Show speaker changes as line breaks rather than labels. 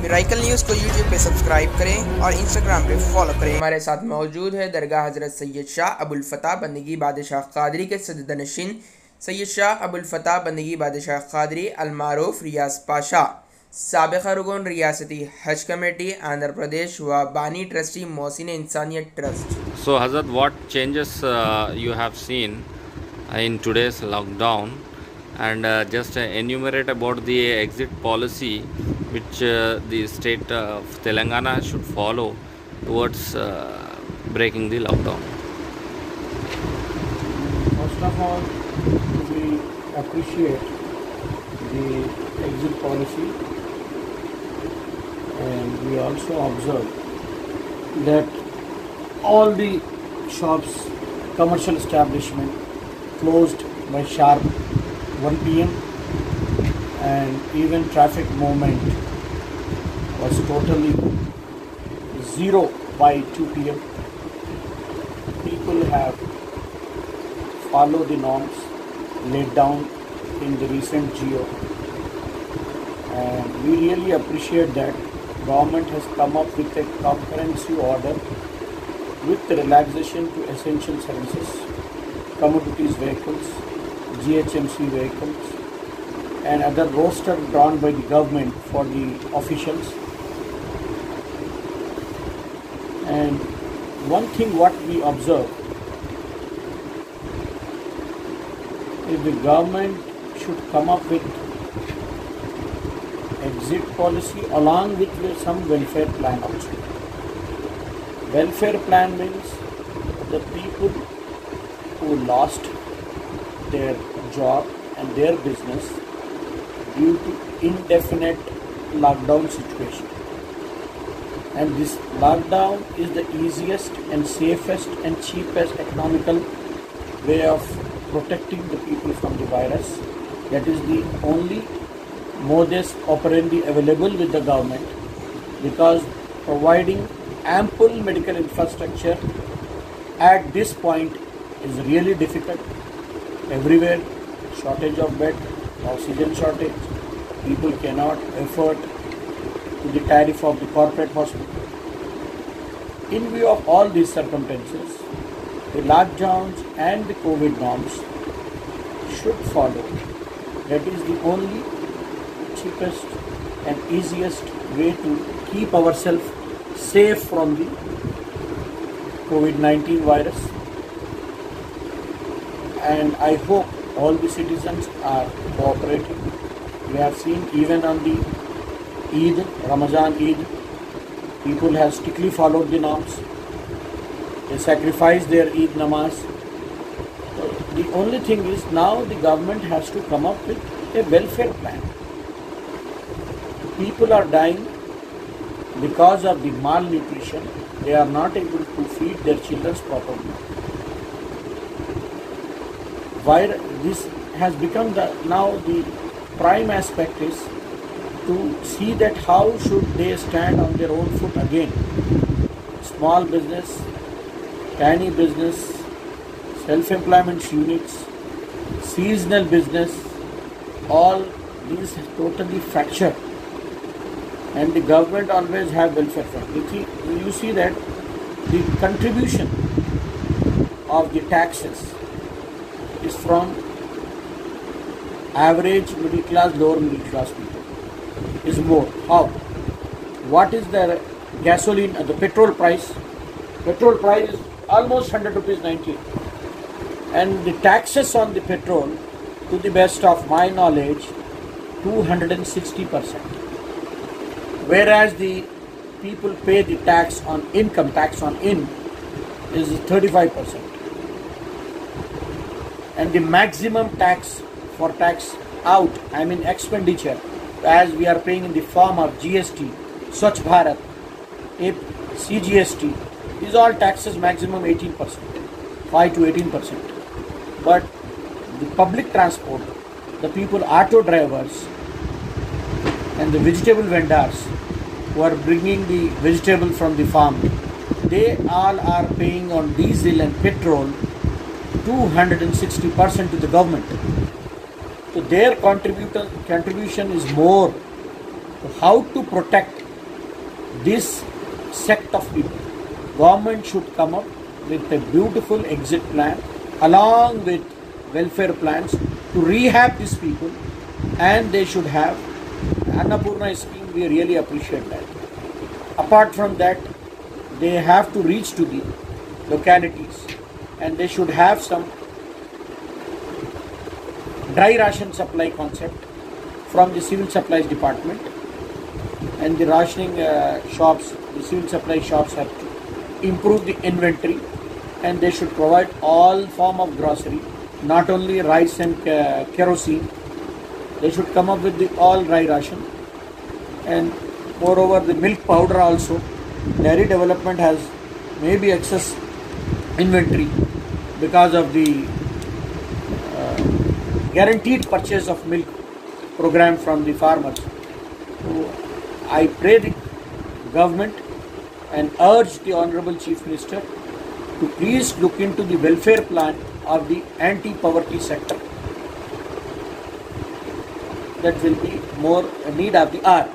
Miracle news को YouTube पे subscribe करें और इंस्टाग्राम पे फॉलो करें। हमारे साथ मौजूद है दरगाह हज़रत सैयद शाह अबुल फ़ताह बंदगी बादशाह क़ादरी के सदरनशीन सैयद शाह अबुल फ़ताह बंदगी बादशाह क़ादरी अलमारूफ रियाज पाशा, साबिक़ रुकन रियासती हज कमेटी आंध्र प्रदेश व बानी ट्रस्टी मोहसिन इंसानियत trust.
So Hazrat, what changes you have seen in today's lockdown, and just enumerate about the exit policy which the state of Telangana should follow towards breaking the lockdown.
First of all, we appreciate the exit policy, and we also observe that all the shops, commercial establishment closed by sharp 1 p.m. and even traffic movement was totally zero by 2 p.m. People have followed the norms laid down in the recent GO, and we really appreciate that government has come up with a comprehensive order with the relaxation to essential services, commodities vehicles, GHMC vehicles, and other roster drawn by the government for the officials. And one thing what we observe is the government should come up with exit policy along with some welfare plan also. Welfare plan means the people who lost their job and their business due to indefinite lockdown situation. And this lockdown is the easiest and safest and cheapest economical way of protecting the people from the virus. That is the only modus operandi available with the government, because providing ample medical infrastructure at this point is really difficult. Everywhere shortage of bed, oxygen shortage, people cannot afford to the tariff of the corporate hospital. In view of all these circumstances, the lockdowns and the COVID norms should follow. That is the only cheapest and easiest way to keep ourselves safe from the COVID-19 virus. And I hope all the citizens are cooperating. We have seen even on the Eid, Ramadan Eid, people have strictly followed the norms. They sacrificed their Eid namaz. So the only thing is now the government has to come up with a welfare plan. People are dying because of the malnutrition. They are not able to feed their children properly. Why this has become now the prime aspect is to see that how should they stand on their own foot again. Small business, tiny business, self-employment units, seasonal business, all these totally fractured. And the government always have welfare fund. You see that the contribution of the taxes is from average middle class, lower middle class people is more. How? What is the gasoline, the petrol price? Petrol price is almost 100 rupees 90. And the taxes on the petrol, to the best of my knowledge, 260%. Whereas the people pay the tax on income, tax on in is 35%. And the maximum tax for tax out, I mean expenditure, as we are paying in the form of GST, Swachh Bharat, CGST, these all taxes maximum 18%, 5 to 18%. But the public transport, the people, auto drivers and the vegetable vendors who are bringing the vegetable from the farm, they all are paying on diesel and petrol 260% to the government. So their contribution is more. So how to protect this sect of people. Government should come up with a beautiful exit plan along with welfare plans to rehab these people, and they should have Annapurna scheme. We really appreciate that. Apart from that, they have to reach to the localities and they should have some dry ration supply concept from the civil supplies department, and the rationing shops, the civil supply shops have to improve the inventory, and they should provide all form of grocery, not only rice and kerosene. They should come up with the all dry ration, and moreover the milk powder also. Dairy development has maybe excess inventory because of the guaranteed purchase of milk program from the farmers. So I pray the government and urge the Honorable Chief Minister to please look into the welfare plan of the anti-poverty sector. That will be more a need of the hour.